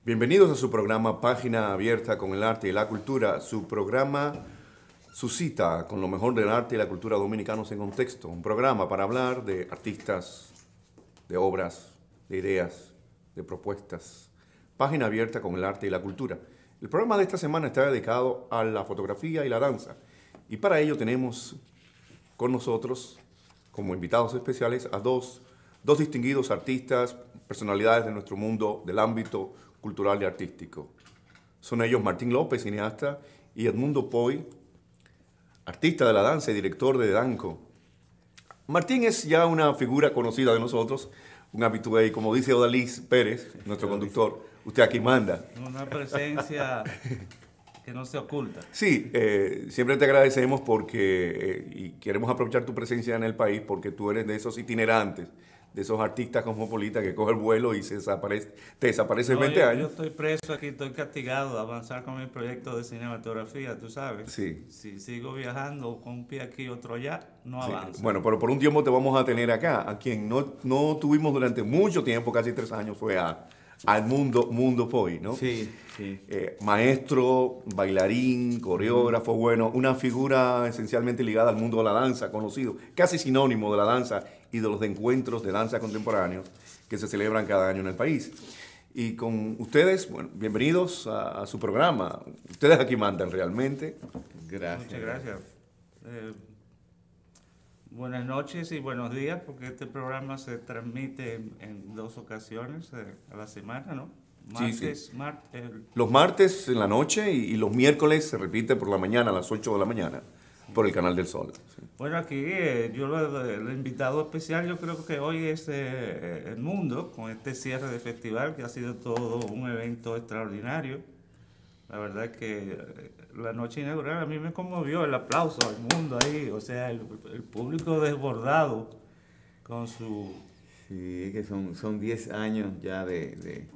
Bienvenidos a su programa Página Abierta con el Arte y la Cultura, su programa, su cita con lo mejor del arte y la cultura dominicanos en contexto, un programa para hablar de artistas, de obras, de ideas, de propuestas. Página Abierta con el Arte y la Cultura. El programa de esta semana está dedicado a la fotografía y la danza, y para ello tenemos con nosotros, como invitados especiales, a dos distinguidos artistas, personalidades de nuestro mundo, del ámbito cultural y artístico. Son ellos Martín López, cineasta, y Edmundo Poy, artista de la danza y director de Danco. Martín es ya una figura conocida de nosotros, un habitué, y como dice Odalis Pérez, nuestro conductor, usted aquí manda. Una presencia que no se oculta. Sí, siempre te agradecemos porque, y queremos aprovechar tu presencia en el país porque tú eres de esos itinerantes, de esos artistas cosmopolitas que coge el vuelo y te desaparece No, 20 yo años. estoy preso aquí, estoy castigado de avanzar con mi proyecto de cinematografía, tú sabes. Sí. Si sigo viajando con un pie aquí y otro allá, no Sí. avanzo. Bueno, pero por un tiempo te vamos a tener acá. A quien no tuvimos durante mucho tiempo, casi 3 años, fue al Mundo Poy, ¿no? Sí, sí. Maestro, bailarín, coreógrafo, bueno, una figura esencialmente ligada al mundo de la danza, conocido, casi sinónimo de la danza y de los encuentros de danza contemporáneos que se celebran cada año en el país. Y con ustedes, bueno, bienvenidos a su programa. Ustedes aquí mandan realmente. Gracias. Muchas gracias. Buenas noches y buenos días, porque este programa se transmite en 2 ocasiones a la semana, ¿no? Sí. Los martes en la noche y los miércoles se repite por la mañana, a las 8 de la mañana, por el Canal del Sol. Sí. Bueno, aquí el invitado especial yo creo que hoy es Edmundo, con este cierre de festival que ha sido todo un evento extraordinario. La verdad es que la noche inaugural a mí me conmovió el aplauso al mundo ahí, o sea, el público desbordado con su... Sí, es que son 10 años ya de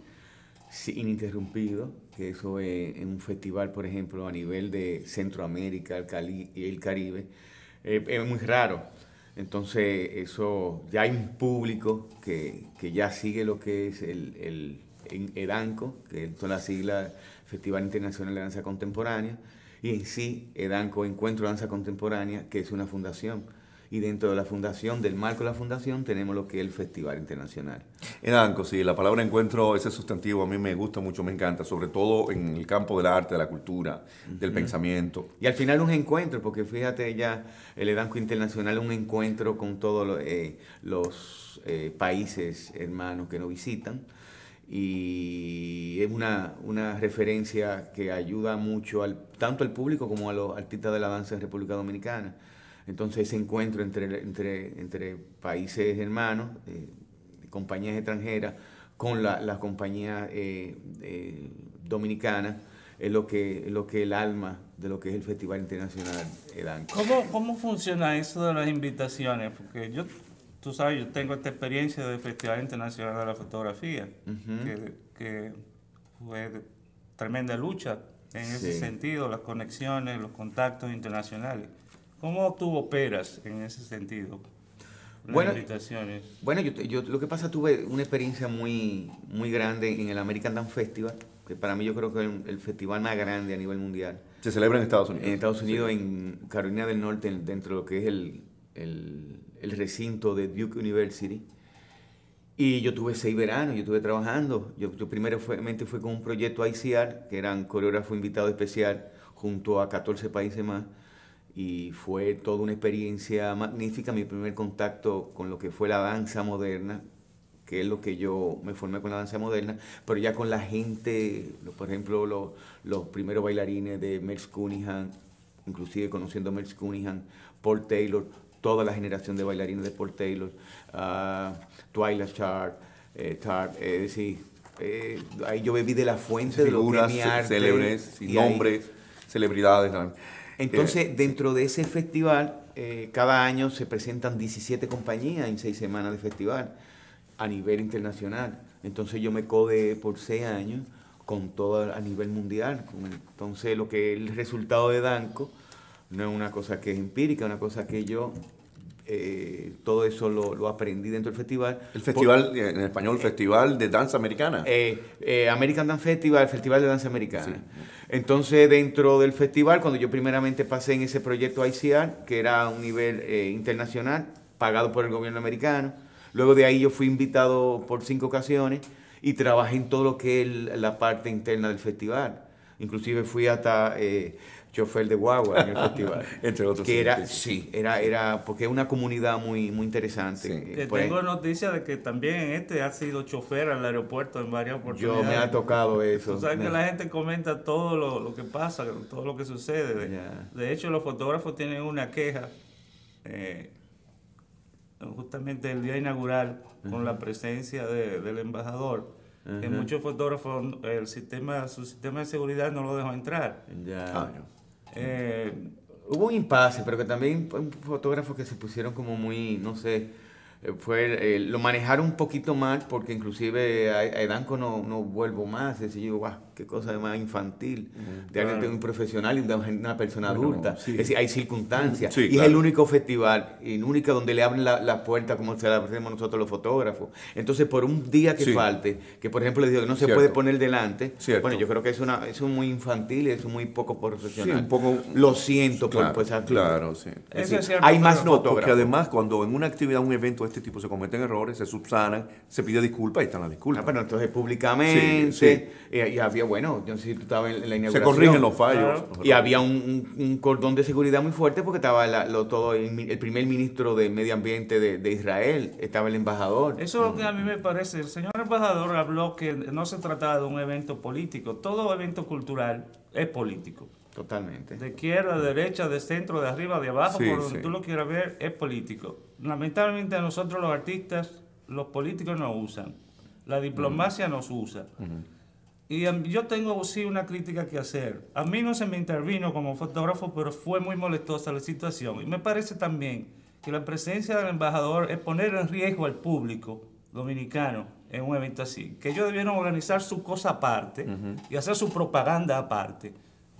ininterrumpido, que eso es en un festival, por ejemplo, a nivel de Centroamérica y el Caribe, es muy raro. Entonces, eso ya hay un público que ya sigue lo que es el EDANCO, que son las siglas Festival Internacional de Danza Contemporánea, y en sí EDANCO, Encuentro de Danza Contemporánea, que es una fundación. Y dentro de la fundación, del marco de la fundación, tenemos lo que es el Festival Internacional. EDANCO, sí, la palabra encuentro, ese sustantivo a mí me gusta mucho, me encanta, sobre todo en el campo del arte, de la cultura, del pensamiento. Y al final un encuentro, porque fíjate ya, el EDANCO Internacional es un encuentro con todos los países hermanos que nos visitan. Y es una referencia que ayuda mucho tanto al público como a los artistas de la danza en República Dominicana. Entonces ese encuentro entre países hermanos, compañías extranjeras, con las compañías dominicanas, es lo que el alma de lo que es el Festival Internacional EDANCO. ¿Cómo funciona eso de las invitaciones? Porque tú sabes, yo tengo esta experiencia del Festival Internacional de la Fotografía, que fue de tremenda lucha en ese sentido, las conexiones, los contactos internacionales. ¿Cómo tú operas en ese sentido? Las invitaciones. Bueno, yo lo que pasa, tuve una experiencia muy grande en el American Dance Festival, que para mí yo creo que es el festival más grande a nivel mundial. Se celebra en Estados Unidos. En Estados Unidos, sí. En Carolina del Norte, dentro de lo que es el recinto de Duke University. Y yo tuve 6 veranos, yo estuve trabajando. Yo primeramente fue con un proyecto ICR, que eran coreógrafo invitado especial, junto a 14 países más. Y fue toda una experiencia magnífica, mi primer contacto con lo que fue la danza moderna, que es lo que yo me formé con la danza moderna, pero ya con la gente, por ejemplo, los primeros bailarines de Merce Cunningham, inclusive conociendo a Merce Cunningham, Paul Taylor, toda la generación de bailarines de Paul Taylor, Twyla Sharp, es decir, ahí yo bebí de la fuente de lo que es mi arte. Célebres, nombres, celebridades. Entonces, dentro de ese festival, cada año se presentan 17 compañías en 6 semanas de festival a nivel internacional. Entonces yo me codeé por 6 años con todo a nivel mundial. Entonces lo que es el resultado de Danco no es una cosa que es empírica, es una cosa que yo todo eso lo aprendí dentro del festival. El festival, en español, Festival de Danza Americana. American Dance Festival, Festival de Danza Americana. Sí. Entonces, dentro del festival, cuando yo primeramente pasé en ese proyecto ICR, que era a un nivel internacional, pagado por el gobierno americano, luego de ahí yo fui invitado por 5 ocasiones y trabajé en todo lo que es la parte interna del festival. Inclusive fui hasta chofer de guagua en el festival. Entre otros. Que era porque es una comunidad muy interesante. Sí. Tengo noticia de que también ha sido chofer al aeropuerto en varias oportunidades. Yo me ha tocado eso. Tú sabes que la gente comenta todo lo que pasa, todo lo que sucede. De hecho, los fotógrafos tienen una queja justamente el día inaugural con la presencia del embajador. Que muchos fotógrafos, su sistema de seguridad no lo dejó entrar. Hubo un impasse, pero que también fotógrafos que se pusieron como muy, no sé, lo manejaron un poquito mal, porque inclusive a Edanco no vuelvo más. Es decir, guau, qué cosa más infantil, de alguien muy profesional y de una persona adulta. Sí. Es decir, hay circunstancias. Sí, y claro. es el único festival, y el único donde le abren la puerta como se la hacemos nosotros los fotógrafos. Entonces, por un día que falte, que por ejemplo le digo que no se puede poner delante, bueno, yo creo que eso es muy infantil y eso es muy poco profesional. Sí, un poco. Lo siento Claro, por esa actitud. claro, sí. Eso es cierto, hay más pero- fotógrafos. Porque además, cuando en una actividad, un evento de este tipo se cometen errores, se subsanan, se pide disculpas y están las disculpas. Pero entonces públicamente, Sí. Y había, bueno, yo no sé si tú estabas en la Se inauguración. corrigen los fallos. Claro. Y había un cordón de seguridad muy fuerte porque estaba el primer ministro de Medio Ambiente de Israel, estaba el embajador. Eso es lo que a mí me parece. El señor embajador habló que no se trataba de un evento político. Todo evento cultural es político. Totalmente. De izquierda, de derecha, de centro, de arriba, de abajo, Sí, por donde sí. tú lo quieras ver, es político. Lamentablemente a nosotros los artistas, los políticos nos usan. La diplomacia nos usa. Y yo tengo sí una crítica que hacer. A mí no se me intervino como fotógrafo, pero fue muy molestosa la situación. Y me parece también que la presencia del embajador es poner en riesgo al público dominicano en un evento así. Que ellos debieron organizar su cosa aparte y hacer su propaganda aparte.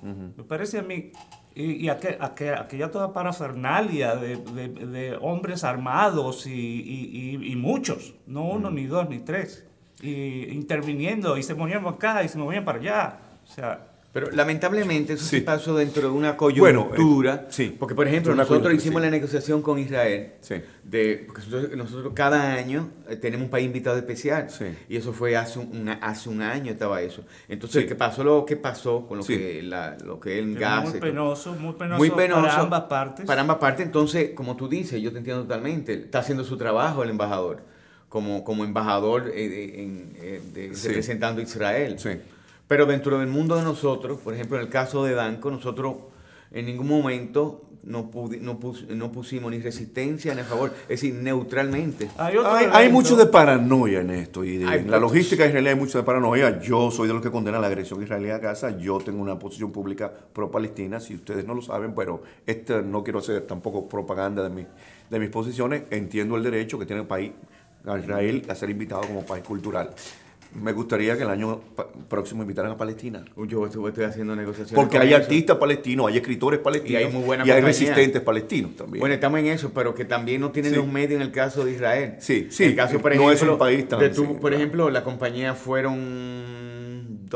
Me parece a mí, y aquella toda parafernalia de hombres armados y muchos, no uno, ni dos, ni tres, y interviniendo, y se movían acá y se movían para allá. O sea, Pero lamentablemente eso sí Sí. pasó dentro de una coyuntura. sí. Porque, por ejemplo, Una nosotros coyuntura, hicimos sí. la negociación con Israel. Sí. Porque nosotros cada año tenemos un país invitado especial. Sí. Y eso fue hace un año estaba eso. Entonces, Sí. ¿qué pasó? Lo que pasó con lo Sí. que es el es gas. muy penoso Muy penoso para ambas partes. Para ambas partes. Entonces, como tú dices, yo te entiendo totalmente. Está haciendo su trabajo el embajador. Como embajador Sí. representando a Israel. Sí. Pero dentro del mundo de nosotros, por ejemplo, en el caso de Danco, nosotros en ningún momento no pusimos ni resistencia ni a favor, es decir, neutralmente. Hay otro Hay evento- mucho de paranoia en esto. Y Hay en la muchos. logística israelí hay mucho de paranoia. Yo soy de los que condenan la agresión israelí a Gaza. Yo tengo una posición pública pro-palestina, si ustedes no lo saben, pero no quiero hacer tampoco propaganda de mis posiciones. Entiendo el derecho que tiene el país, a Israel, a ser invitado como país cultural. Me gustaría que el año próximo invitaran a Palestina. Yo estoy haciendo negociaciones. Porque con hay eso. artistas palestinos, hay escritores palestinos Y hay muy buena y hay compañía. resistentes palestinos también. Bueno, estamos en eso, pero que también no tienen Sí. los medios en el caso de Israel. Sí, En el caso, por no ejemplo, es un país tan... sí, por claro. ejemplo, la compañía fueron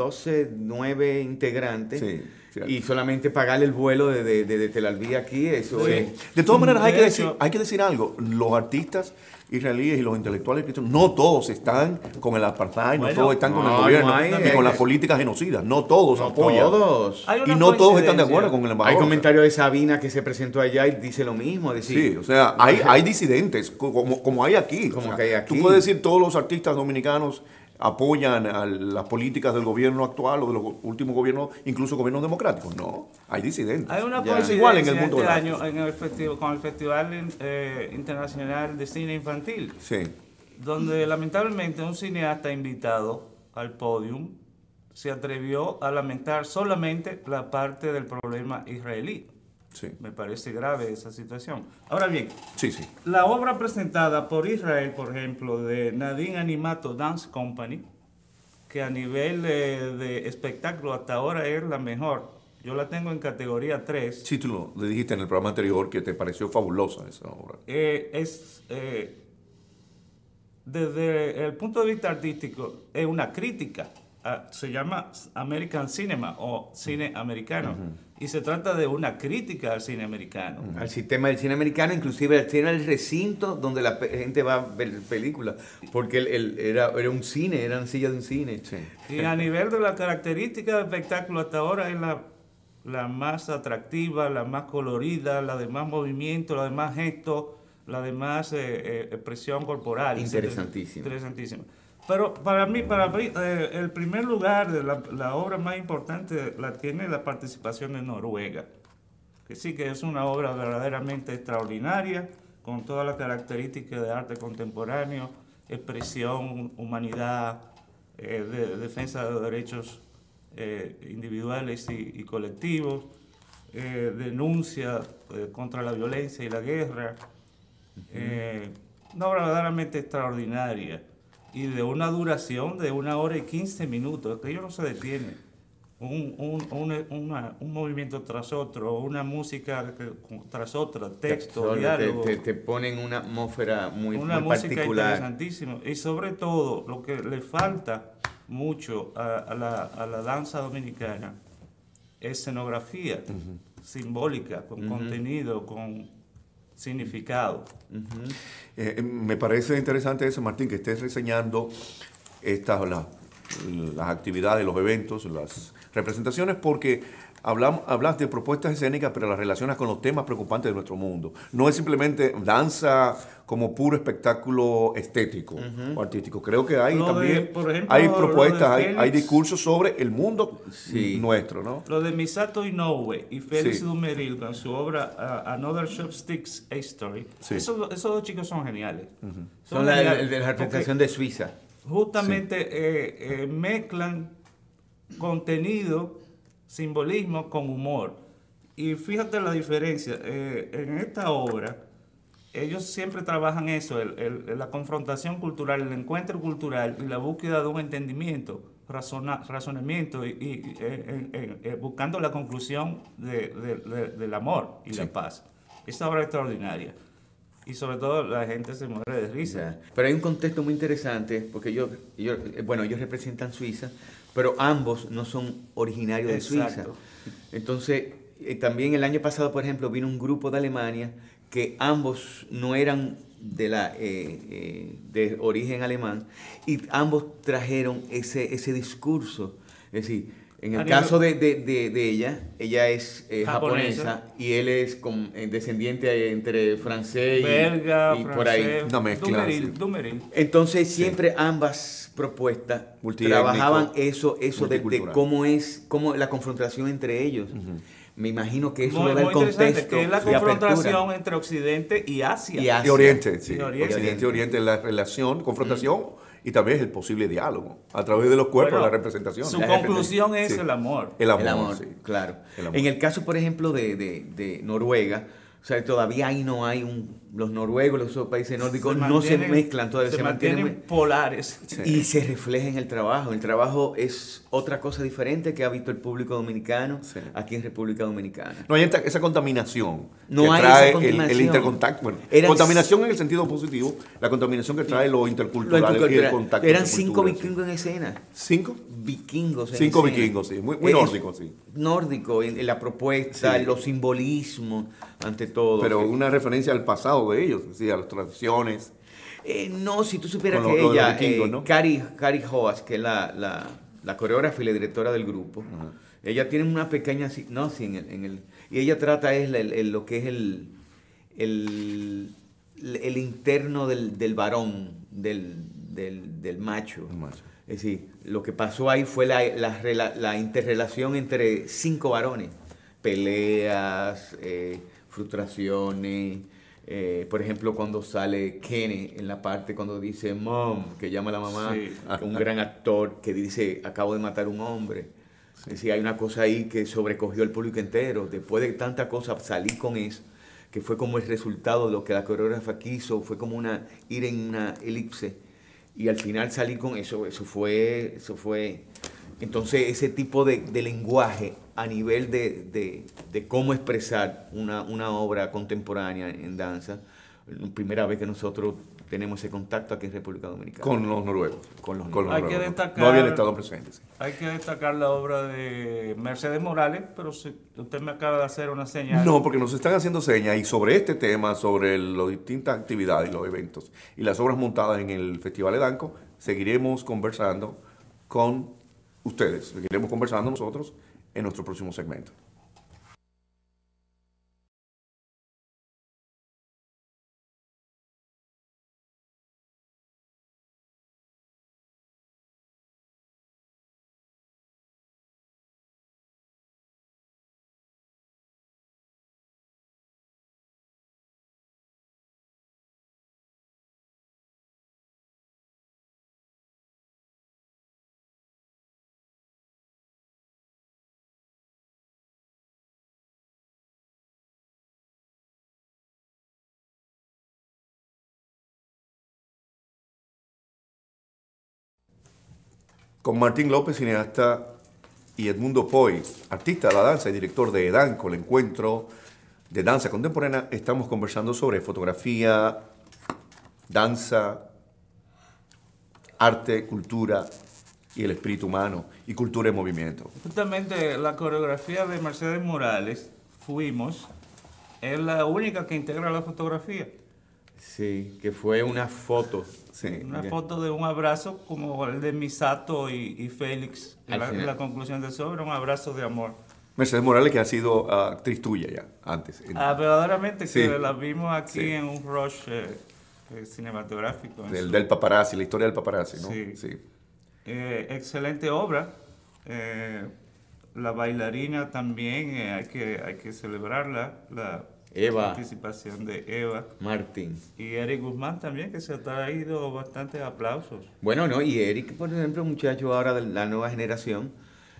9 integrantes. Sí, cierto. Y solamente pagarle el vuelo de Tel Aviv aquí, eso Sí. es... De todas maneras, De hay hecho- que decir algo. Los artistas israelíes y los intelectuales cristianos, no todos están con el apartheid, no Bueno, todos están con el no, gobierno no hay, ni con las políticas genocidas. No todos No apoyan. todos. Hay Y una no todos están de coincidencia. acuerdo con el Hay embajador. comentarios de Sabina que se presentó allá y dice lo mismo. Es decir, Sí, o sea, hay disidentes, como hay aquí. Como O sea, que hay aquí. Tú puedes decir todos los artistas dominicanos apoyan a las políticas del gobierno actual o de los últimos gobiernos, incluso gobiernos democráticos. No, hay disidentes. Hay una Ya. coincidencia Igual en el mundo este del año arte. en el con el Festival Internacional de Cine Infantil, Sí, donde lamentablemente un cineasta invitado al podium se atrevió a lamentar solamente la parte del problema israelí. sí, Me parece grave esa situación. Ahora bien, sí, sí. la obra presentada por Israel, por ejemplo, de Nadine Animato Dance Company, que a nivel de espectáculo hasta ahora es la mejor Yo la tengo en categoría 3. Sí, tú lo dijiste en el programa anterior que te pareció fabulosa esa obra. Desde el punto de vista artístico, es una crítica. Se llama American Cinema o cine americano. Y se trata de una crítica al cine americano. Al sistema del cine americano, inclusive al cine del recinto donde la gente va a ver películas. Porque era un cine, eran sillas de un cine. Sí. Y a nivel de la característica del espectáculo, hasta ahora es la más atractiva, la más colorida, la de más movimiento, la de más gesto, la de más expresión corporal. Interesantísimo. Interesantísimo. Pero para mí, el primer lugar de la obra más importante la tiene la participación de Noruega, que sí que es una obra verdaderamente extraordinaria, con todas las características de arte contemporáneo, expresión, humanidad, defensa de derechos individuales y colectivos, denuncia contra la violencia y la guerra. Una obra verdaderamente extraordinaria y de una duración de 1 hora y 15 minutos, que ello no se detiene. Un movimiento tras otro, una música tras otra, texto, diálogo. Te ponen una atmósfera muy música particular. Interesantísima. Y sobre todo, lo que le falta mucho a la danza dominicana es escenografía simbólica, con contenido, con significado. Me parece interesante eso, Martín, que estés reseñando las actividades, los eventos, las representaciones, porque hablas de propuestas escénicas, pero las relacionas con los temas preocupantes de nuestro mundo. No es simplemente danza como puro espectáculo estético o artístico. Creo que hay también, por ejemplo, hay propuestas, hay discursos sobre el mundo nuestro, ¿no? Lo de Misato Inoue y Félix Sí. Dumeril con su obra Another Chopsticks A Story. Sí. Esos dos chicos son geniales. Son de la representación de Suiza. Justamente mezclan contenido, simbolismo con humor. Y fíjate la diferencia. En esta obra, ellos siempre trabajan eso, la confrontación cultural, el encuentro cultural y la búsqueda de un entendimiento, razonamiento y buscando la conclusión del amor y la paz. Esa obra es extraordinaria. Y sobre todo la gente se muere de risa. Pero hay un contexto muy interesante, porque ellos representan Suiza, pero ambos no son originarios de Suiza. Exacto. Entonces, también el año pasado, por ejemplo, vino un grupo de Alemania que ambos no eran de origen alemán y ambos trajeron ese discurso. Es decir, en el caso de ella es japonesa y él es descendiente entre francés belga, y francés, por ahí. Una mezcla. Dumeril. Entonces siempre ambas propuestas trabajaban eso de cómo la confrontación entre ellos. Me imagino que eso le da el contexto que es la de confrontación apertura. entre Occidente y Asia. Y Oriente, sí. Y Oriente. Occidente y Oriente, la relación, confrontación y también el posible diálogo a través de los cuerpos, Bueno, la representación. Su conclusión es Sí. el amor. El amor, El amor, sí. claro. El amor. En el caso, por ejemplo, de Noruega, o sea, todavía ahí no hay los noruegos, los otros países nórdicos no se mezclan todavía, se mantienen polares. Sí. y se refleja en el trabajo. El trabajo es otra cosa diferente que ha visto el público dominicano aquí en República Dominicana. No hay esa contaminación No que hay trae esa contaminación. el intercontacto. Bueno, contaminación en el sentido positivo, la contaminación que trae lo intercultural y el contacto. Eran entre 5 culturas, vikingos en escena. ¿Cinco? Vikingos en 5 escena. vikingos, sí. Muy nórdicos, sí. Nórdico, en la propuesta, Sí. en los simbolismos, ante todo. Pero una referencia al pasado de ellos, sí, a las tradiciones. No, si tú supieras Con que lo de los ella, vikingos, ¿no? Cari Hoas, que es la coreógrafa y la directora del grupo, ella tiene una pequeña hipnosis y ella trata lo que es el interno del varón, del macho. El macho. Es decir, lo que pasó ahí fue la interrelación entre 5 varones. Peleas, frustraciones. Por ejemplo, cuando sale Kenny en la parte cuando dice Mom, que llama a la mamá, Sí. un gran actor que dice acabo de matar a un hombre. Es decir, hay una cosa ahí que sobrecogió al público entero. Después de tanta cosa, salí con eso, que fue como el resultado de lo que la coreógrafa quiso, fue como ir en una elipse. Y al final salí con eso. Eso fue Entonces, ese tipo de lenguaje a nivel de cómo expresar una obra contemporánea en danza, primera vez que nosotros tenemos ese contacto aquí en República Dominicana. Con los noruegos. Con los Con los Hay que noruegos. destacar- No habían estado presentes. Sí. Hay que destacar la obra de Mercedes Morales, pero si usted me acaba de hacer una señal. No, porque nos están haciendo señas y sobre este tema, sobre las distintas actividades y los eventos y las obras montadas en el Festival Edanco, seguiremos conversando con ustedes, seguiremos conversando nosotros en nuestro próximo segmento. Con Martín López, cineasta, y Edmundo Poy, artista de la danza y director de Edanco, el encuentro de danza contemporánea, estamos conversando sobre fotografía, danza, arte, cultura y el espíritu humano y cultura en movimiento. Justamente la coreografía de Mercedes Morales, es la única que integra la fotografía. Sí, que fue una foto. Sí. Una foto de un abrazo como el de Misato y Félix, Al final. la conclusión de eso, era un abrazo de amor. Mercedes Morales, que ha sido actriz tuya ya, antes. Verdaderamente Sí. que la vimos aquí Sí. en un rush cinematográfico. Del paparazzi, la historia del paparazzi, ¿no? Sí. Excelente obra. La bailarina también, hay que celebrarla, la Eva. participación de Eva. Martín. Y Eric Guzmán también, que se ha traído bastantes aplausos. Bueno, no, y Eric, por ejemplo, muchacho ahora de la nueva generación,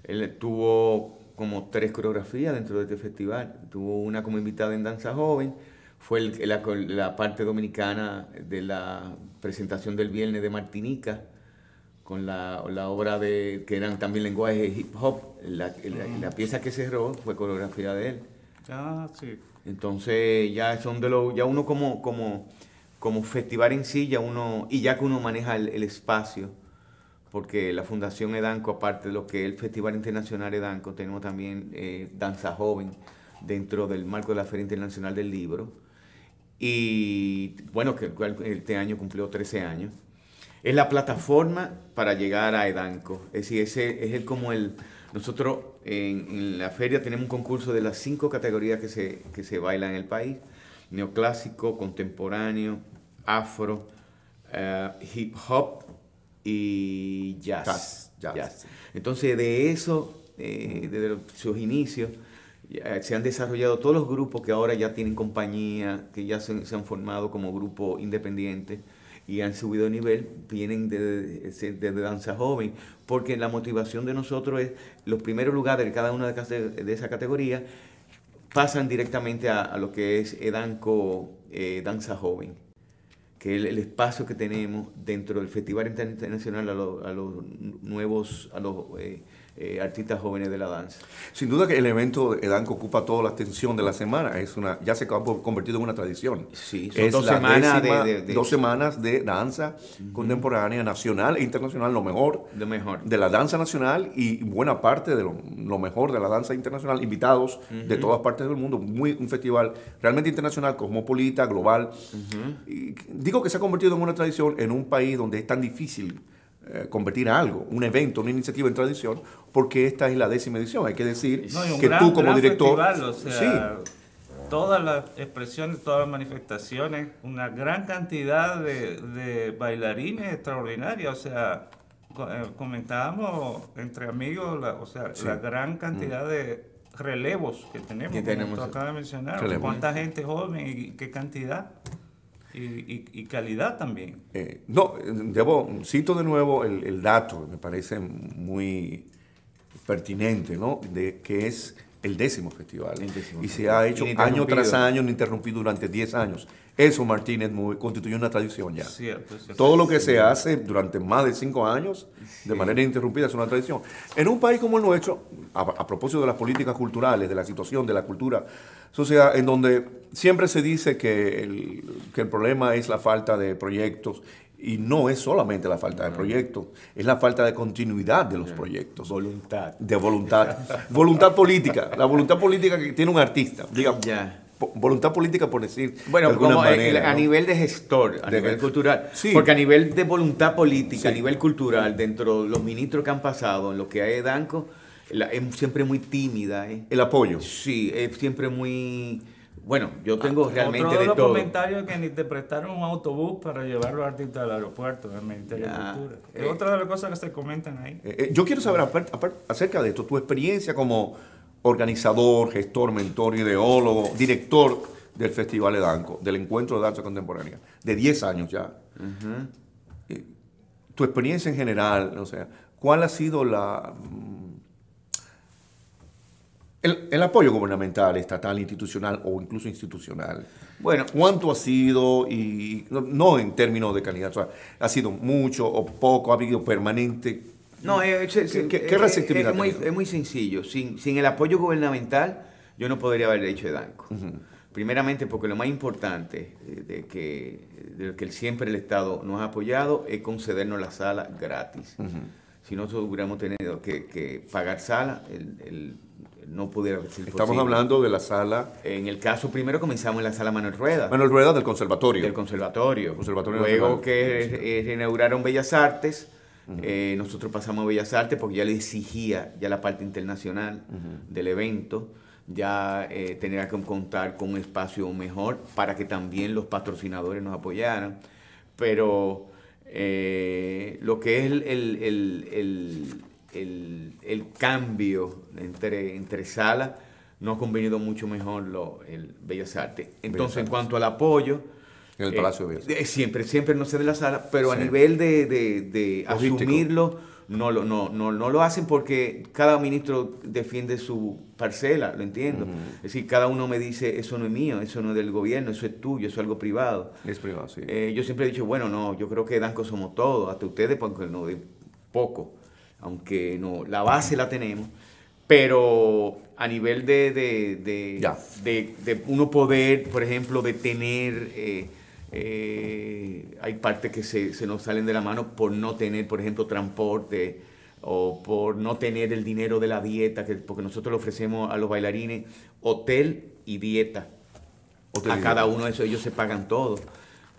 él tuvo como 3 coreografías dentro de este festival. Tuvo una como invitada en Danza Joven, fue la parte dominicana de la presentación del viernes de Martinica, con la obra que eran también lenguajes de hip hop. La pieza que cerró fue coreografía de él. Ah, sí. Entonces ya son ya uno como festival en sí, y ya que uno maneja el espacio, porque la Fundación Edanco, aparte de lo que es el Festival Internacional Edanco, tenemos también Danza Joven dentro del marco de la Feria Internacional del Libro. Y bueno, que este año cumplió 13 años. Es la plataforma para llegar a Edanco. Es decir, ese es nosotros en la feria tenemos un concurso de las 5 categorías que se bailan en el país: neoclásico, contemporáneo, afro, hip hop y jazz. Jazz. Entonces, de eso, desde sus inicios, se han desarrollado todos los grupos que ahora ya tienen compañía, que ya se han formado como grupo independiente y han subido de nivel, vienen de Danza Joven, porque la motivación de nosotros es los primeros lugares de cada una de esas categorías pasan directamente a lo que es Edanco Danza Joven, que es el espacio que tenemos dentro del Festival Internacional a los nuevos, artistas jóvenes de la danza. Sin duda que el evento de Edanco ocupa toda la atención de la semana. Ya se ha convertido en una tradición. Sí, son Es 2 la semanas décima, 2 semanas de danza contemporánea, nacional e internacional, lo mejor de mejor. de la danza nacional y buena parte de lo mejor de la danza internacional, invitados de todas partes del mundo. Un festival realmente internacional, cosmopolita, global. Y digo que se ha convertido en una tradición en un país donde es tan difícil convertir algo, un evento, una iniciativa en tradición, porque esta es la 10ª edición. Hay que decir No, y un que tú como gran director... festival, o sea, sí, todas las expresiones, todas las manifestaciones, una gran cantidad de bailarines extraordinarios, o sea, comentábamos entre amigos, la gran cantidad de relevos que tenemos, como tú acabas de mencionar, Relevos. cuánta gente joven y qué cantidad. Y calidad también. Cito de nuevo el dato, me parece muy pertinente, ¿no? Que es el 10º festival. El 10º Y se ha hecho año Ininterrumpido. tras año, ininterrumpido durante 10 años. Eso, Martínez, constituye una tradición ya. Cierto, cierto. Todo lo que se hace durante más de 5 años, de manera ininterrumpida, es una tradición. En un país como el nuestro, a propósito de las políticas culturales, de la situación de la cultura, sociedad, en donde siempre se dice que el problema es la falta de proyectos, y no es solamente la falta de proyectos, es la falta de continuidad de los proyectos. Voluntad. De voluntad. Voluntad política. La voluntad política que tiene un artista. Digamos, Ya. Voluntad política, por decir Bueno, de alguna como manera, a ¿no? nivel de gestor, a De nivel gestor. cultural. Sí. Porque a nivel de voluntad política, a Sí. nivel cultural, dentro de los ministros que han pasado, en lo que hay de Danco, es siempre muy tímida. El apoyo. Sí, es siempre muy... Bueno, yo tengo realmente Otro de de los todo. comentarios que ni te prestaron un autobús para llevar a los artistas al aeropuerto del Ministerio de Ya. Cultura. Es otra de las cosas que se comentan ahí. Yo quiero saber acerca de esto, tu experiencia como organizador, gestor, mentor, ideólogo, director del Festival de Danco, del Encuentro de Danza Contemporánea, de 10 años ya. Tu experiencia en general, o sea, ¿cuál ha sido el apoyo gubernamental, estatal, institucional o incluso institucional? Bueno, ¿Cuánto ha sido? Y no en términos de calidad, o sea, ¿ha sido mucho o poco? ¿Ha habido permanente? no, ¿Qué receptividad es muy, ha tenido? es muy sencillo. Sin el apoyo gubernamental, yo no podría haber hecho de Danco. Primeramente porque lo más importante de que siempre el Estado nos ha apoyado es concedernos la sala gratis. Si nosotros hubiéramos tenido que pagar sala, no pudiera ser posible. Estamos hablando de la sala En el caso primero comenzamos en la sala Manuel Rueda. Manuel Rueda del Conservatorio. Del conservatorio. Conservatorio Luego Nacional. que reinauguraron Bellas Artes, nosotros pasamos a Bellas Artes porque ya le exigía ya la parte internacional del evento, ya tenía que contar con un espacio mejor para que también los patrocinadores nos apoyaran. Pero lo que es el cambio entre salas, nos ha convenido mucho mejor el Bellas Artes. Entonces, en cuanto al apoyo, En el Palacio de Bellas Artes. siempre no sé de la sala, pero a Sí. nivel de Logístico. asumirlo, no lo hacen porque cada ministro defiende su parcela, lo entiendo. Es decir, cada uno me dice, eso no es mío, eso no es del gobierno, eso es tuyo, eso es algo privado. Es privado, sí. Yo siempre he dicho, bueno, no, yo creo que Danco somos todos, hasta ustedes, porque no de poco, aunque no, la base la tenemos, pero a nivel de uno poder, por ejemplo, de tener, hay partes que se nos salen de la mano por no tener, por ejemplo, transporte o por no tener el dinero de la dieta, porque nosotros le ofrecemos a los bailarines hotel y dieta. Hotel A y cada dieta. uno de esos ellos se pagan todo.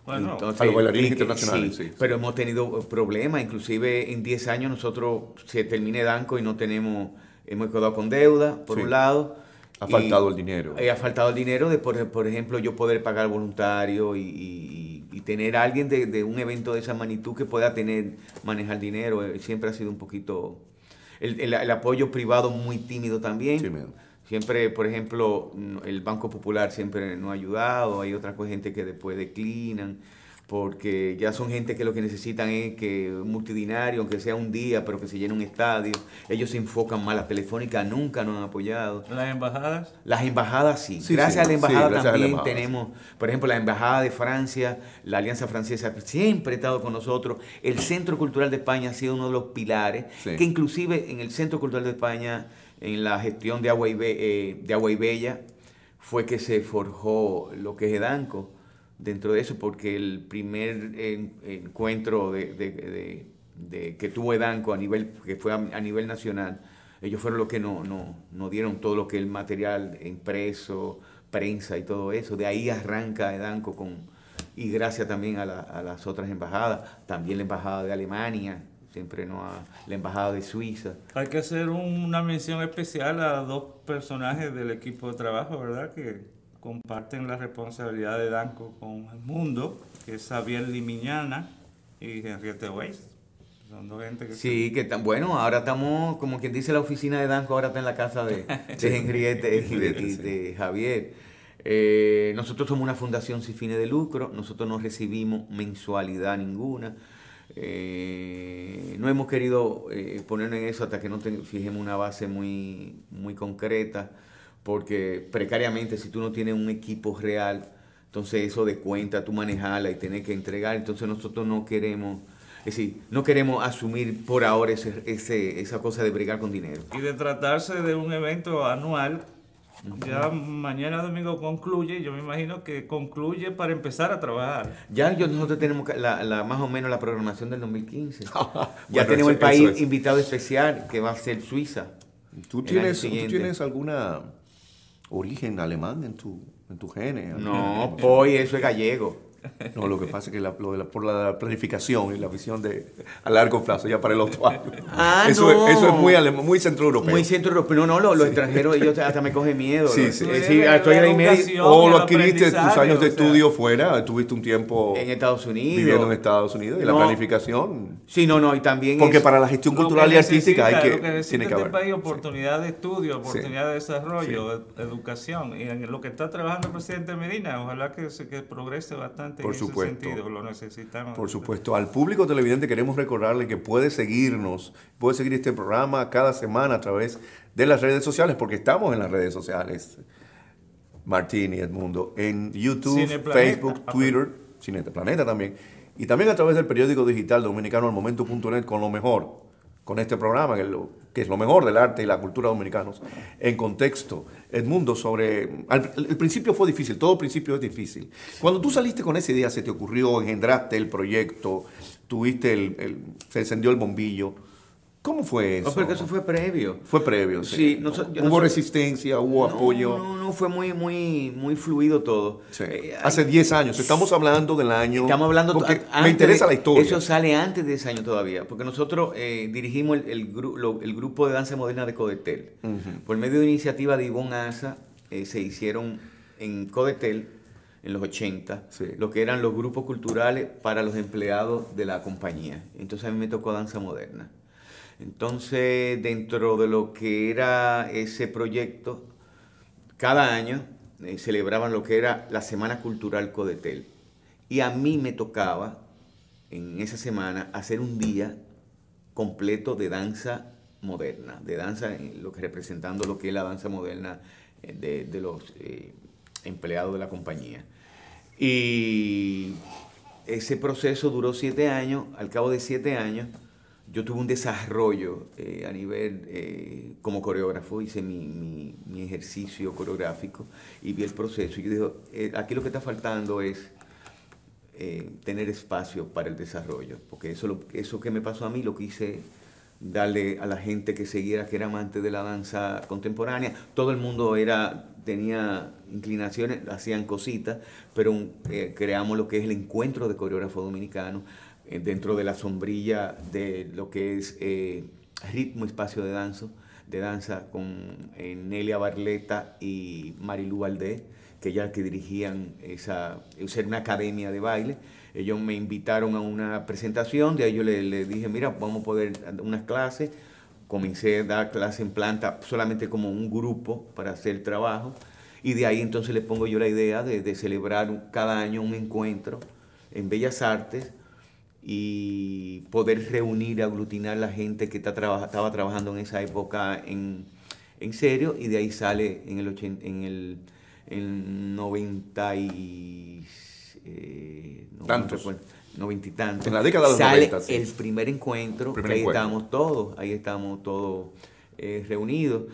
Bueno, a los bailarines y que- internacionales, sí. Pero hemos tenido problemas, inclusive en 10 años nosotros se termine Danco y no tenemos, hemos quedado con deuda, por Sí. un lado. Ha y- faltado el dinero. Ha faltado el dinero de, por ejemplo, yo poder pagar voluntario y tener a alguien de un evento de esa magnitud que pueda manejar dinero. Siempre ha sido un poquito... El apoyo privado muy tímido también. Sí, miedo. Siempre, por ejemplo, el Banco Popular siempre nos ha ayudado. Hay otra gente que después declinan porque ya son gente que lo que necesitan es que multidinario, aunque sea un día, pero que se llene un estadio. Ellos se enfocan más. La Telefónica nunca nos han apoyado. las embajadas. Las embajadas sí. Sí, Gracias sí, a la embajada sí, gracias a la también embajada, tenemos, por ejemplo, la embajada de Francia, la Alianza Francesa siempre ha estado con nosotros. El Centro Cultural de España ha sido uno de los pilares, Sí. que inclusive en el Centro Cultural de España, en la gestión de Agua y Bella, fue que se forjó lo que es Edanco dentro de eso, porque el primer encuentro que tuvo Edanco que fue a nivel nacional, ellos fueron los que nos dieron todo lo que es el material impreso, prensa y todo eso. De ahí arranca Edanco y gracias también a las otras embajadas, también la embajada de Alemania, la embajada de Suiza. Hay que hacer una mención especial a dos personajes del equipo de trabajo, ¿verdad? Que comparten la responsabilidad de Danco con el mundo, que es Xavier Limiñana y Henriette Weiss. Son dos gente que... Sí, que tan bueno, ahora estamos, como quien dice, la oficina de Danco ahora está en la casa de Henriette y de Javier. Nosotros somos una fundación sin fines de lucro, nosotros no recibimos mensualidad ninguna. No hemos querido ponernos en eso hasta que no fijemos una base muy, muy concreta, porque precariamente, si tú no tienes un equipo real Entonces eso de cuenta, tú manejarla y tener que entregar, entonces nosotros no queremos, es decir, no queremos asumir por ahora esa cosa de bregar con dinero. Y de tratarse de un evento anual, ya mañana domingo concluye, yo me imagino que concluye para empezar a trabajar. Ya nosotros tenemos más o menos la programación del 2015. Ya Bueno, tenemos el eso país es. invitado especial, que va a ser Suiza. ¿Tú el año tienes siguiente. alguna origen alemán en tu gene? No, hoy eso es gallego. No, lo que pasa es que por la planificación y la visión a largo plazo, ya para el otro año. Eso es muy alemán, muy centroeuropeo. Muy centro europeo. No, los extranjeros, ellos hasta me cogen miedo. Sí, sí. Estoy ahí medio O el lo adquiriste tus aprendizaje, años de o sea. estudio fuera, tuviste un tiempo en Estados Unidos. viviendo en Estados Unidos y la No. planificación. Sí, no, y también Porque para la gestión cultural y artística lo que tiene necesita que este haber. país oportunidad de estudio, oportunidad de desarrollo, educación. Y en lo que está trabajando el presidente Medina, ojalá que progrese bastante Por en supuesto. ese sentido. Lo necesitamos. Por supuesto, al público televidente queremos recordarle que puede seguir este programa cada semana a través de las redes sociales, porque estamos en las redes sociales, Martín y Edmundo, en YouTube, Cineplaneta. Facebook, Twitter, Cineplaneta también, y también a través del periódico digital dominicano almomento.net con lo mejor, con este programa, que es lo mejor del arte y la cultura dominicanos, en contexto. Edmundo, el principio fue difícil, todo principio es difícil. Cuando tú saliste con esa idea, se te ocurrió, engendraste el proyecto, se encendió el bombillo. ¿Cómo fue eso? No, porque eso fue previo. Fue previo, sí. Sí, ¿Hubo resistencia, hubo apoyo? No, fue muy fluido todo. Sí. Hace 10 años, estamos hablando del año... Estamos hablando porque antes me interesa la historia. Eso sale antes de ese año todavía, porque nosotros dirigimos el grupo de danza moderna de Codetel. Por medio de iniciativa de Ivonne Asa, se hicieron en Codetel, en los 80, Sí. lo que eran los grupos culturales para los empleados de la compañía. Entonces a mí me tocó danza moderna. Entonces, dentro de lo que era ese proyecto, cada año celebraban lo que era la Semana Cultural Codetel. Y a mí me tocaba, en esa semana, hacer un día completo de danza moderna, representando lo que es la danza moderna de los empleados de la compañía. Y ese proceso duró 7 años. Al cabo de 7 años, yo tuve un desarrollo a nivel como coreógrafo, hice mi ejercicio coreográfico y vi el proceso. Y yo dije, aquí lo que está faltando es tener espacio para el desarrollo, porque eso que me pasó a mí lo quise darle a la gente que siguiera, que era amante de la danza contemporánea. Todo el mundo tenía inclinaciones, hacían cositas, pero creamos lo que es el encuentro de coreógrafos dominicanos, dentro de la sombrilla de lo que es Ritmo Espacio de danza con Nelia Barleta y Marilu Valdés, que ya que dirigían esa una academia de baile. Ellos me invitaron a una presentación, de ahí yo le dije, mira, vamos a poder dar unas clases. Comencé a dar clases en planta solamente como un grupo para hacer el trabajo, y de ahí entonces le pongo yo la idea de celebrar cada año un encuentro en Bellas Artes y poder reunir, aglutinar la gente que estaba trabajando en esa época en serio, y de ahí sale en el 90 y... Tantos. 90 y tantos. En la década de los sale 90, sí. el primer encuentro, Primer que ahí encuentro. estábamos todos reunidos.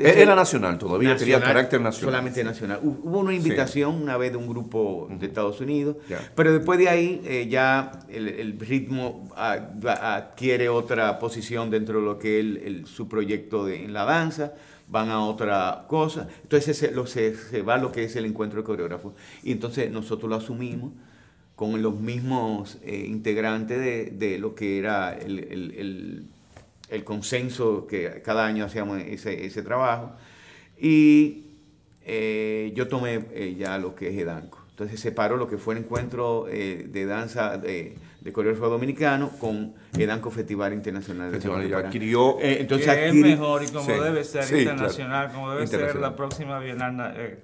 Era nacional todavía, tenía carácter nacional. Solamente nacional. Hubo una invitación una vez de un grupo de Estados Unidos, Ya. pero después de ahí ya el ritmo adquiere otra posición dentro de lo que es su proyecto en la danza, van a otra cosa. Entonces se va a lo que es el encuentro de coreógrafos. Y entonces nosotros lo asumimos con los mismos integrantes de lo que era el consenso, que cada año hacíamos ese trabajo. Y yo tomé ya lo que es EDANCO. Entonces separó lo que fue el encuentro de danza de coreógrafo dominicano con EDANCO Festival Internacional de Danza Contemporánea. Adquirió... entonces que es mejor y como Sí, debe ser sí, internacional, claro. como debe ser Internacional. la próxima Bienal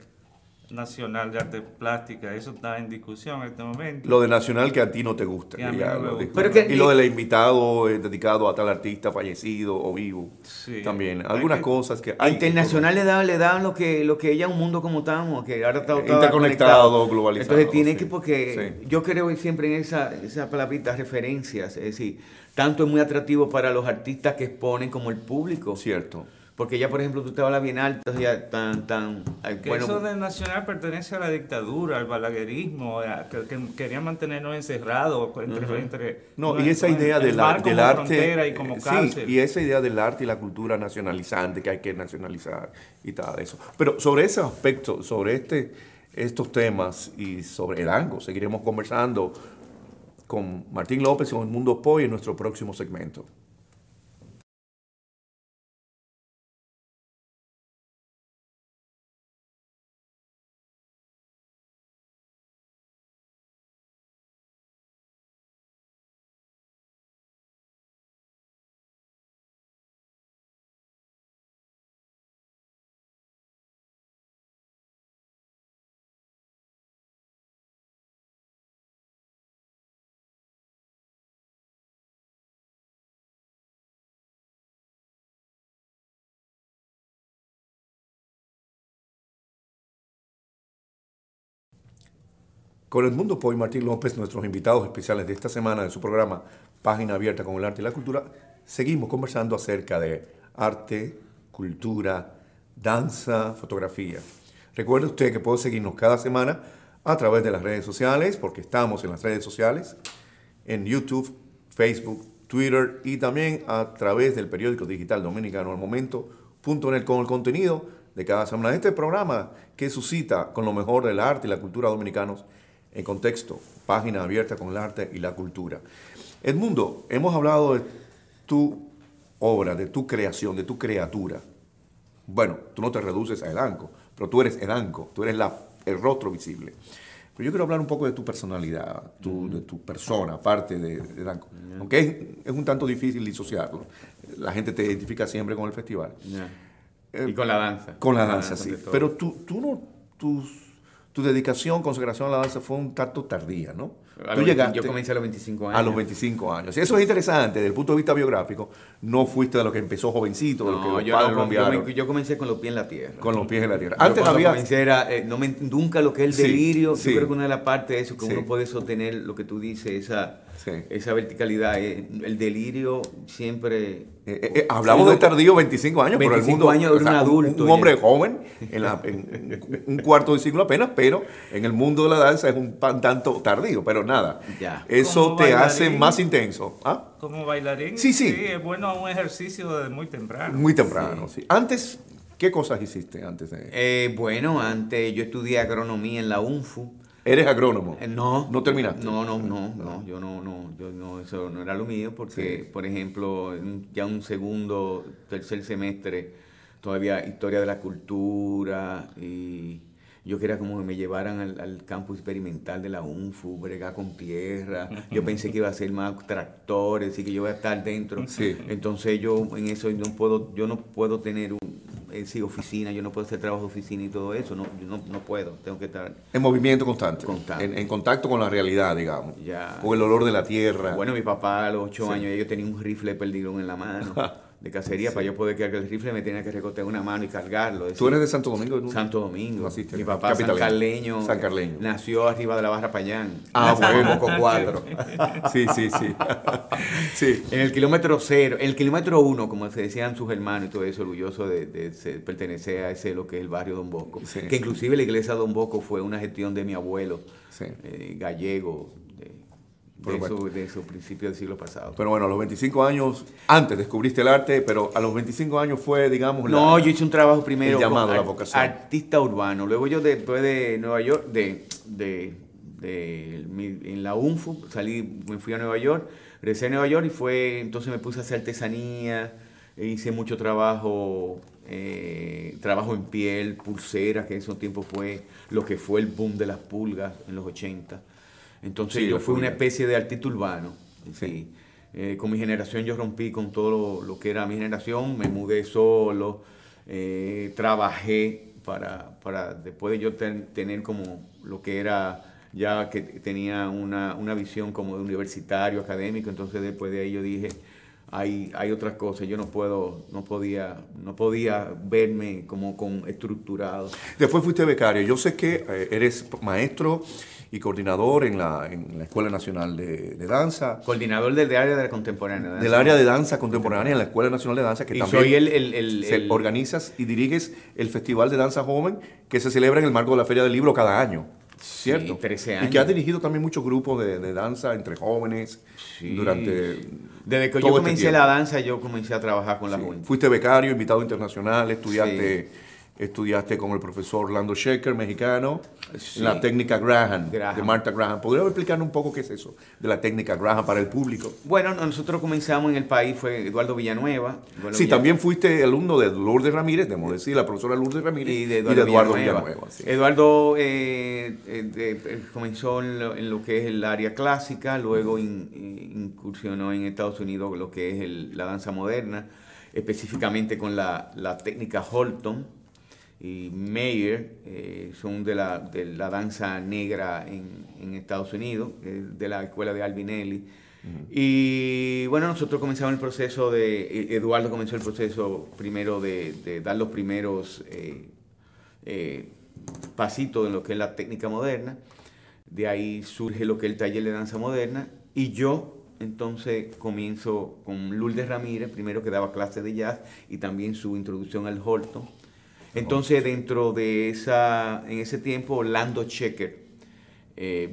Nacional de Arte Plástica, eso está en discusión en este momento. Lo de nacional que a ti no te gusta. Que a mí ya no me lo gusta. dijo. Pero que- y lo del invitado dedicado a tal artista fallecido o vivo. Sí. También. Hay Algunas que- cosas que... A internacional le dan lo que ella un mundo como estamos, que ahora está Interconectado, conectado. globalizado, Entonces tiene sí. que, porque Sí. yo creo siempre en esa palabrita, referencias, es decir, tanto es muy atractivo para los artistas que exponen como el público. Cierto. Porque ya, por ejemplo, tú te vas a la Bienal, entonces ya Que bueno, eso de nacional pertenece a la dictadura, al balaguerismo, que querían mantenernos encerrados entre No, y esa idea el mar del como arte... frontera y como cárcel. Sí, y esa idea del arte y la cultura nacionalizante, que hay que nacionalizar y tal, eso. Pero sobre ese aspecto, sobre estos temas y sobre el ANGO, seguiremos conversando con Martín López y con Edmundo Poy en nuestro próximo segmento. Con Edmundo Poy y Martín López, nuestros invitados especiales de esta semana de su programa Página Abierta con el Arte y la Cultura, seguimos conversando acerca de arte, cultura, danza, fotografía. Recuerde usted que puede seguirnos cada semana a través de las redes sociales, porque estamos en las redes sociales, en YouTube, Facebook, Twitter y también a través del periódico digital dominicano Al Momento.net con el contenido de cada semana de este programa que suscita con lo mejor del arte y la cultura dominicanos en contexto, página abierta con el arte y la cultura. Edmundo, hemos hablado de tu obra, de tu creación, de tu criatura. Bueno, tú no te reduces a Edanco, pero tú eres Edanco, tú eres el rostro visible. Pero yo quiero hablar un poco de tu personalidad, de tu persona, aparte de Edanco. Aunque es un tanto difícil disociarlo. La gente te identifica siempre con el festival. y con la danza. Con la danza, sí. ante todo. Pero tu dedicación, consagración a la danza fue un tanto tardía, ¿no? Yo comencé a los 25 años. A los 25 años. Y eso es interesante, desde el punto de vista biográfico. No fuiste de lo que empezó jovencito, de lo que los padres lo enviaron. yo comencé con los pies en la tierra. Con los pies en la tierra. Yo Antes cuando había... comencé era, nunca lo que es el Sí, delirio, sí. yo creo que una de las partes de eso, que Sí. uno puede sostener lo que tú dices, Sí. esa verticalidad, el delirio siempre... hablamos de tardío 25 años, pero el 25 mundo... años era un adulto Un hombre ya. joven, en un cuarto de siglo apenas, pero en el mundo de la danza es un tanto tardío, pero nada. Ya. Eso Como te hace bailarín. más intenso. ¿Ah? Como bailarín, Sí, sí. es bueno un ejercicio desde muy temprano. Muy temprano, sí. Antes, ¿qué cosas hiciste antes de...? Bueno, antes yo estudié agronomía en la UNFU. ¿Eres agrónomo? No. ¿No terminaste? No, yo no, eso no era lo mío porque, Sí. por ejemplo, ya un segundo, tercer semestre, todavía historia de la cultura y yo quería como que me llevaran al campus experimental de la UNFU, bregar con tierra. Yo pensé que iba a ser más tractores y que yo iba a estar dentro. Sí. Entonces yo en eso yo no puedo tener oficina, yo no puedo hacer trabajo de oficina y todo eso, yo no puedo, tengo que estar... En movimiento constante. Constante. En contacto con la realidad, digamos. Ya. Con el olor de la tierra. Bueno, mi papá a los 8 Sí. años, yo tenía un rifle perdigón en la mano de cacería. Sí. Para yo poder cargar el rifle me tenía que recoger una mano y cargarlo. ¿Tú eres de Santo Domingo? ¿No? Santo Domingo. Naciste Mi en papá capitalino. sancarleño, Sancarleño. nació arriba de la Barra Payán. Ah, bueno. Poco cuadro. Sí. Sí. En el kilómetro 0, en el kilómetro 1, como se decían sus hermanos y todo eso, orgulloso de pertenecer a ese, lo que es el barrio Don Bosco. Sí. Que inclusive la iglesia Don Bosco fue una gestión de mi abuelo, Sí. gallego, Por supuesto. de su principio del siglo pasado. Pero bueno, a los 25 años, antes descubriste el arte, pero a los 25 años fue, digamos, No, yo hice un trabajo primero el llamado, con la vocación. artista urbano. Luego yo después de Nueva York, en la UNFU, me fui a Nueva York, regresé a Nueva York y entonces me puse a hacer artesanía, hice mucho trabajo en piel, pulseras, que en esos tiempos fue lo que fue el boom de las pulgas en los 80. Entonces Sí, yo las fui una pulgas. especie de artista urbano. Sí. Sí. Con mi generación yo rompí con todo lo que era mi generación, me mudé solo, trabajé para después de yo tener como lo que era, ya que tenía una visión como de universitario, académico. Entonces después de ahí yo dije, hay otras cosas, yo no podía verme como estructurado. Después fuiste becario. Yo sé que eres maestro y coordinador en la Escuela Nacional de Danza. Coordinador del área de la contemporánea. Del área de danza contemporánea en la Escuela Nacional de Danza, que y también soy organizas y diriges el Festival de Danza Joven que se celebra en el marco de la Feria del Libro cada año. ¿Cierto? Sí, 13 años. Y que has dirigido también muchos grupos de danza entre jóvenes durante... Desde que todo yo este comencé tiempo. la danza, yo comencé a trabajar con la Sí. juventud. Fuiste becario, invitado internacional, estudiaste con el profesor Orlando Shecker, mexicano, Sí. en la técnica Graham, de Martha Graham. ¿Podrías explicarnos un poco qué es eso de la técnica Graham para el público? Bueno, nosotros comenzamos en el país, fue Eduardo Villanueva. Sí, también fuiste alumno de Lourdes Ramírez, debemos decir, la profesora Lourdes Ramírez y de Eduardo Villanueva. Sí. Eduardo comenzó en lo que es el área clásica, luego incursionó en Estados Unidos lo que es la danza moderna, específicamente con la técnica Holton y Mayer, son de la danza negra en Estados Unidos, de la escuela de Albinelli. Y bueno, nosotros comenzamos el proceso Eduardo comenzó el proceso primero de dar los primeros pasitos en lo que es la técnica moderna. De ahí surge lo que es el taller de danza moderna. Y yo entonces comienzo con Lourdes Ramírez, primero que daba clases de jazz y también su introducción al Holton. Entonces dentro de en ese tiempo Orlando Shecker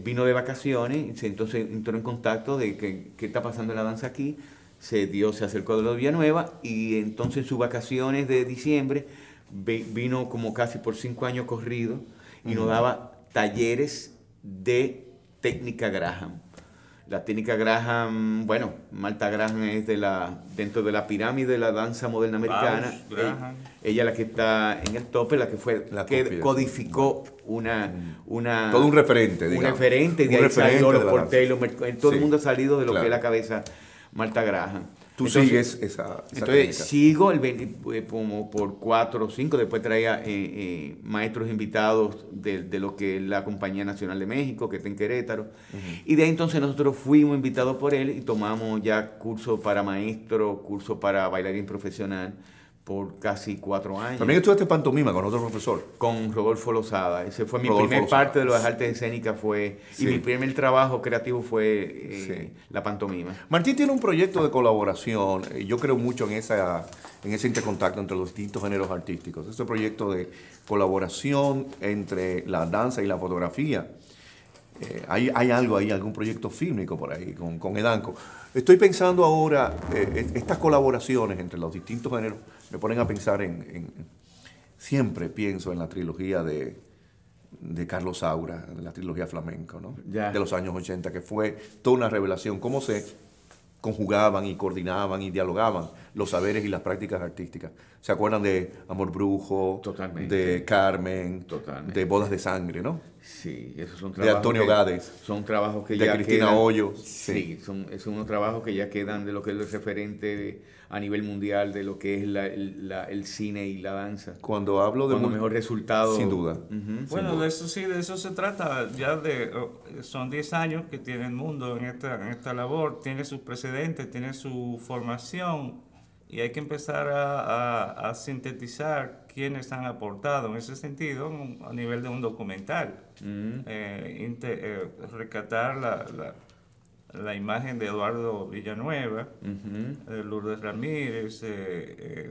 vino de vacaciones, entonces entró en contacto de qué está pasando en la danza aquí, se acercó de los Villanueva y entonces en sus vacaciones de diciembre vino como casi por 5 años corrido y nos daba talleres de técnica Graham. La técnica Graham, bueno, Martha Graham es dentro de la pirámide de la danza moderna americana. Ella la que está en el tope, la que fue codificó todo un referente, digamos. Un Un referente, de ahí referente salió de la por Taylor, todo Sí. el mundo ha salido de lo Claro. que es la cabeza Martha Graham. Tú Entonces, sigues esa entonces técnica. sigo como por 4 o 5, después traía maestros invitados de lo que es la Compañía Nacional de México, que está en Querétaro. Y de ahí entonces nosotros fuimos invitados por él y tomamos ya curso para maestro, curso para bailarín profesional por casi 4 años. También estudiaste pantomima con otro profesor. Con Rodolfo Lozada. Ese fue mi Rodolfo primer Lozada. parte de las artes escénicas Sí. y mi primer trabajo creativo fue la pantomima. Martín tiene un proyecto de colaboración, y yo creo mucho en ese intercontacto entre los distintos géneros artísticos. Ese proyecto de colaboración entre la danza y la fotografía. Hay algo ahí, algún proyecto fílmico por ahí con Edanco. Estoy pensando ahora, estas colaboraciones entre los distintos géneros me ponen a pensar siempre pienso en la trilogía de Carlos Saura, de la trilogía flamenco, ¿no? Ya. De los años 80, que fue toda una revelación, cómo se conjugaban y coordinaban y dialogaban los saberes y las prácticas artísticas. ¿Se acuerdan de Amor Brujo? Totalmente. De Carmen, Totalmente. de Bodas de Sangre, ¿no? Sí, esos son De trabajos Antonio Gades. Son trabajos que De ya Cristina quedan. Hoyos. Sí, son unos trabajos que ya quedan de lo que es el referente a nivel mundial de lo que es el cine y la danza. Cuando hablo de... Cuando mejor resultado. Sin duda. Bueno, de eso se trata. Ya son 10 años que tiene el mundo en esta labor, tiene sus precedentes, tiene su formación y hay que empezar a sintetizar quiénes han aportado en ese sentido a nivel de un documental. Rescatar la imagen de Eduardo Villanueva, de Lourdes Ramírez, Es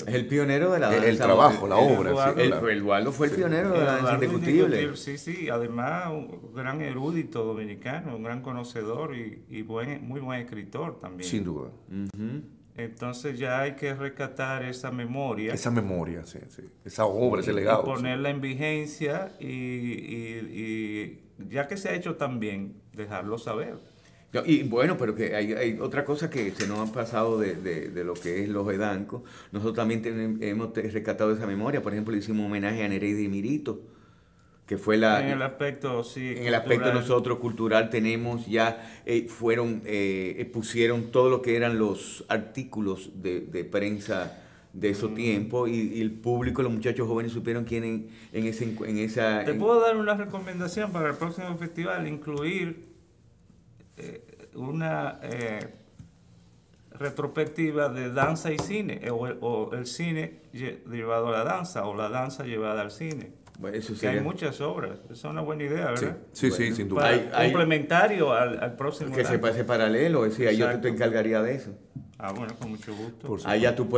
el pionero de la danza. El trabajo, la obra. Eduardo, sí, claro. Eduardo fue el pionero de la danza Eduardo indiscutible. Sí, además un gran erudito dominicano, un gran conocedor y muy buen escritor también. Sin duda. Entonces ya hay que rescatar esa memoria. Esa memoria, sí. Esa obra, ese legado. Y ponerla en vigencia y ya que se ha hecho tan bien, dejarlo saber. Y bueno, pero que hay otra cosa que se nos ha pasado de lo que es los Edancos. Nosotros también hemos rescatado esa memoria. Por ejemplo, le hicimos homenaje a Nereida y Mirito, que fue En el aspecto, sí. En el aspecto nosotros cultural tenemos ya, pusieron todo lo que eran los artículos de prensa de esos tiempos y el público, los muchachos jóvenes supieron quién en esa... Te puedo dar una recomendación para el próximo festival, incluir una retrospectiva de danza y cine, o el cine llevado a la danza, o la danza llevada al cine. Bueno, eso que sería... hay muchas obras, esa es una buena idea, ¿verdad? Sí, Bueno, sí, sin duda. Complementario al próximo. Que se pase paralelo, es decir, ahí yo te encargaría de eso. Ah, bueno, con mucho gusto. Allá tú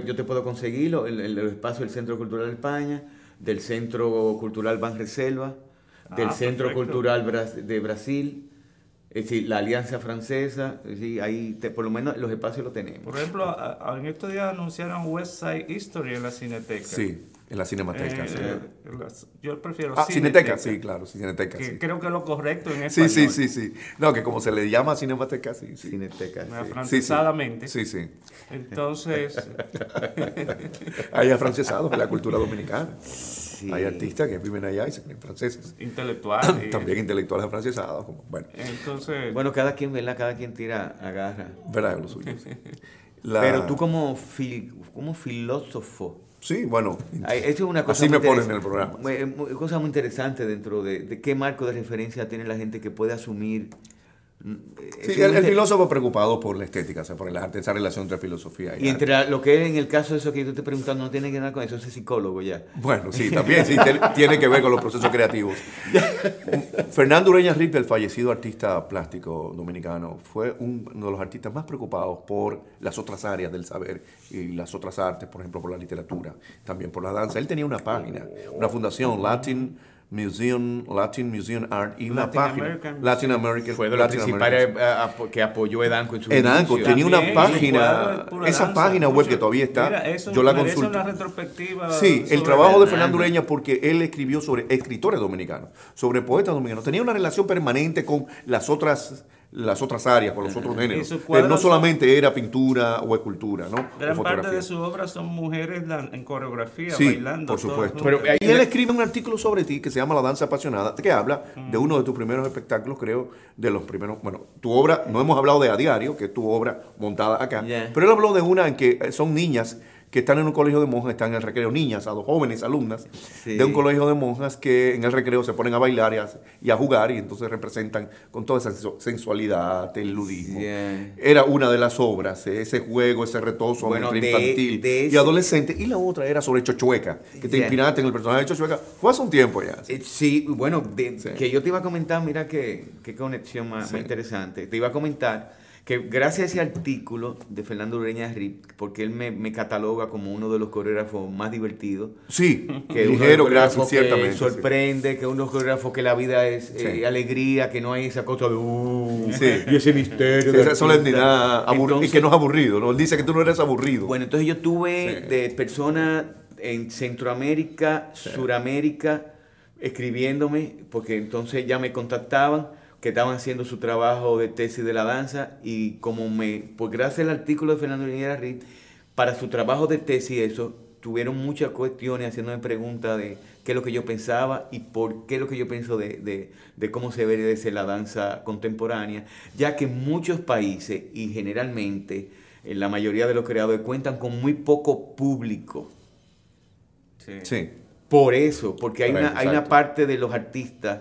yo te puedo conseguir el espacio del Centro Cultural de España, del Centro Cultural Banreserva, del Centro perfecto. Cultural de Brasil, es decir, la Alianza Francesa, es decir, ahí por lo menos los espacios los tenemos. Por ejemplo, en estos días anunciaron West Side History en la Cineteca. Sí, en la Cinemateca. Sí. Yo prefiero Cineteca, sí, claro, Cineteca. Que sí. creo que es lo correcto en Sí, español. sí. No, que como se le llama Cinemateca, sí. Cineteca, sí. Afrancesadamente. Sí. Entonces, Hay afrancesados en la cultura dominicana. Sí. Hay artistas que viven allá y se creen franceses. intelectual. También intelectuales afrancesados. Bueno, Entonces, Bueno, cada quien, ¿verdad? Cada quien tira, agarra. verdad, lo suyo. Pero tú como filósofo, Sí, bueno. eso es una cosa Así me muy ponen en el interesante. programa. Cosa muy interesante dentro de qué marco de referencia tiene la gente que puede asumir. Sí, el filósofo preocupado por la estética, o sea, por el arte, esa relación entre filosofía y Y arte. entre lo que es en el caso de eso que yo te estoy preguntando, no tiene que ver con eso, es psicólogo ya. Bueno, sí, también sí, tiene que ver con los procesos creativos. Fernando Ureña Ripp, el fallecido artista plástico dominicano, fue uno de los artistas más preocupados por las otras áreas del saber y las otras artes, por ejemplo, por la literatura, también por la danza. Él tenía una página, una fundación, Latin Museum Art, y una Latin página, American Latin American. Fue de los Latin principales American. que apoyó Edanco en su Edanco inicio. tenía una También, página, es pura esa danza, página web mucho. que todavía está, Mira, eso yo la merece consulto. una retrospectiva Sí, el sobre trabajo de Fernando. Fernando Ureña, porque él escribió sobre escritores dominicanos, sobre poetas dominicanos. Tenía una relación permanente con las otras áreas, con los otros géneros. sus cuadros No son- solamente era pintura o escultura, ¿no? O Gran parte fotografía. de sus obras son mujeres en coreografía, Sí, bailando. por todas supuesto. juntas. Pero Y él escribe un artículo sobre ti que se llama La Danza Apasionada, que habla de uno de tus primeros espectáculos, creo, de los primeros. Bueno, tu obra, no hemos hablado de A Diario, que es tu obra montada acá, Yeah. pero él habló de una en que son niñas que están en un colegio de monjas, están en el recreo, niñas, jóvenes alumnas Sí. de un colegio de monjas que en el recreo se ponen a bailar y a jugar y entonces representan con toda esa sensualidad, el ludismo. Yeah. Era una de las obras, ese juego, ese retozo Bueno, entre de infantil y ese- adolescente. Y la otra era sobre Chochueca, que te Yeah. inspiraste en el personaje de Chochueca. Fue hace un tiempo ya. Sí, bueno, Sí. que yo te iba a comentar, mira qué conexión más Sí. interesante. Te iba a comentar que gracias a ese artículo de Fernando Ureña Ripp, porque él me cataloga como uno de los coreógrafos más divertidos, Sí, que uno de ligero, los gracias, coreógrafos ciertamente. que sorprende, que uno de los coreógrafos que la vida es Sí. alegría, que no hay esa cosa de Sí. y ese misterio. Sí, de esa artista. solemnidad y Entonces, que no es aburrido, ¿no? Él dice que tú no eres aburrido. bueno, entonces yo tuve Sí. de personas en Centroamérica, Suramérica, escribiéndome, porque entonces ya me contactaban, que estaban haciendo su trabajo de tesis de la danza, y pues gracias al artículo de Fernando Ureña Ripp, para su trabajo de tesis, eso, tuvieron muchas cuestiones haciéndome preguntas de qué es lo que yo pensaba y por qué es lo que yo pienso de cómo se debe de ser la danza contemporánea, ya que muchos países y generalmente la mayoría de los creadores cuentan con muy poco público. Sí. Sí. Por eso, porque hay Por eso, hay una exacto. parte de los artistas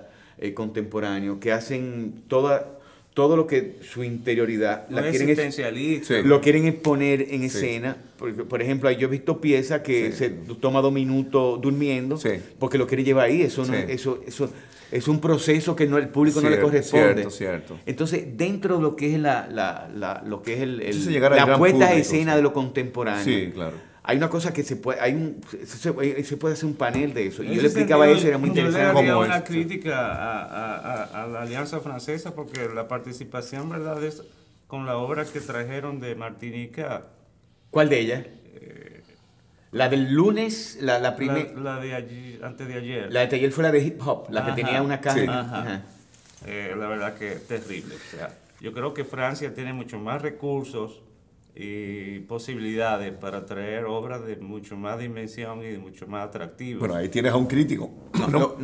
contemporáneos que hacen todo lo que su interioridad No la es quieren existencialista. Sí. lo quieren exponer en Sí. escena. Por ejemplo, yo he visto piezas que Sí. se toma 2 minutos durmiendo Sí. porque lo quiere llevar ahí. Eso, no, Sí. eso es un proceso que el público no le corresponde. Cierto. Entonces, dentro de lo que es lo que es Eso es llegar al la gran puesta a público, escena sí. de lo contemporáneo. Sí, claro. Hay una cosa que se puede hacer un panel de eso. Y En yo le ese explicaba sentido, eso, era muy Yo le interesante. haría ¿Cómo una es? crítica a la Alianza Francesa porque la participación, ¿verdad?, es con la obra que trajeron de Martinica, ¿Cuál de ellas? La del lunes, la primera. la de allí, antes de ayer. La de ayer fue la de hip hop, la que Ajá. tenía una caja. Sí. Ajá. La verdad que es terrible. O sea, yo creo que Francia tiene mucho más recursos y posibilidades para traer obras de mucho más dimensión y de mucho más atractivo. Bueno, ahí tienes a un crítico. No,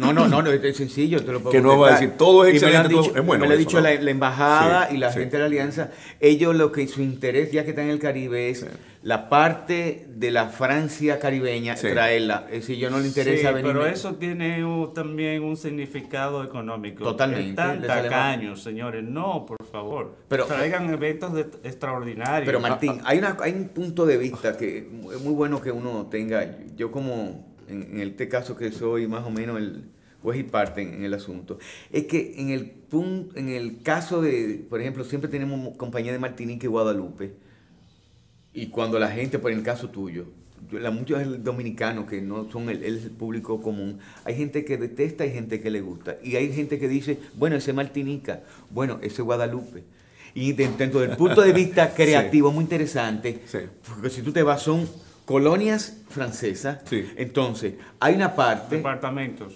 es sencillo, te lo puedo Que no va a contestar. decir, todo es Y me lo han excelente, todo- dicho- es bueno Me lo ha eso, dicho ¿no? la embajada Sí, y la sí. gente de la alianza. Ellos lo que su interés, ya que están en el Caribe, es la parte de la Francia caribeña, Sí. traerla. Es decir, yo no le interesa Sí, venir. pero eso tiene también un significado económico. Totalmente, Están le sale tacaños, señores. No, por favor. Pero- traigan eventos extraordinarios. Pero Martín, hay un punto de vista que es muy bueno que uno tenga. Yo como, en este caso que soy más o menos el juez y parte en el asunto, es que en el caso de, por ejemplo, siempre tenemos compañía de Martinique y Guadalupe, y cuando la gente, por el caso tuyo, muchos dominicanos que no son el público común, hay gente que detesta y gente que le gusta. Y hay gente que dice, bueno, ese es Martinica, bueno, ese es Guadalupe. Y dentro del punto de vista creativo, muy interesante, Sí. porque si tú te vas, son colonias francesas. Sí. Entonces, hay una parte, Departamentos.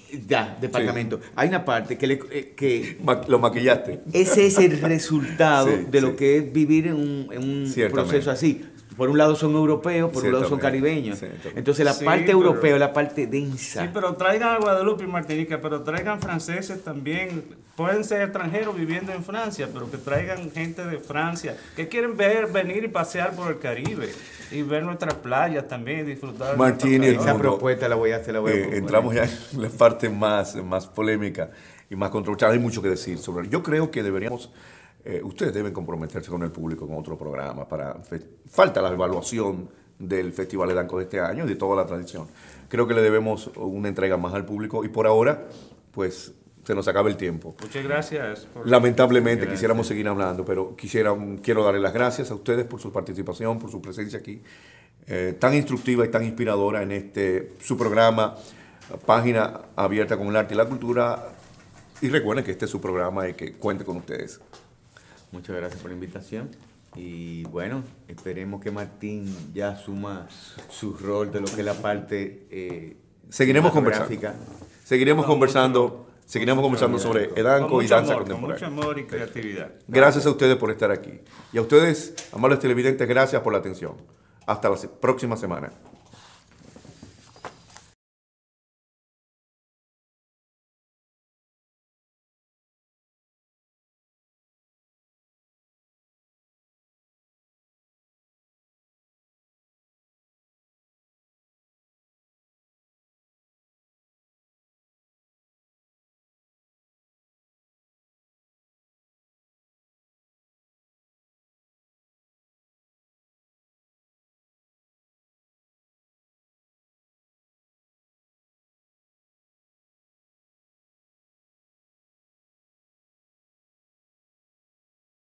departamento, hay una parte que Lo maquillaste. ese es el resultado Sí, de lo sí. que es vivir en un Ciertamente. proceso así. Por un lado son europeos, por un lado son Ciertamente, caribeños. ciertamente. Entonces la Sí, parte pero- europea es la parte densa. Sí, pero traigan a Guadalupe y Martinica, pero traigan franceses también. Pueden ser extranjeros viviendo en Francia, pero que traigan gente de Francia que quieren venir y pasear por el Caribe y ver nuestras playas también, disfrutar de Martín y nuestro el Esa calor. mundo. propuesta la voy a hacer, la voy a proponer. Entramos ya en la parte más polémica y más controversial. Hay mucho que decir sobre. Yo creo que deberíamos, ustedes deben comprometerse con el público con otro programa. Falta la evaluación del Festival de Danco de este año y de toda la tradición. Creo que le debemos una entrega más al público y por ahora, pues, se nos acaba el tiempo. Muchas gracias. Lamentablemente Gracias. quisiéramos seguir hablando, pero quiero darle las gracias a ustedes por su participación, por su presencia aquí, tan instructiva y tan inspiradora en su programa, Página Abierta con el Arte y la Cultura. Y recuerden que este es su programa y que cuente con ustedes. Muchas gracias por la invitación. Y bueno, esperemos que Martín ya asuma su rol de lo que es la parte Seguiremos conversando. cinematográfica. Seguiremos conversando sobre Edanco Con y mucho danza amor, con contemporánea. mucho amor y creatividad. Gracias a ustedes por estar aquí. Y a ustedes, amables televidentes, gracias por la atención. Hasta la próxima semana.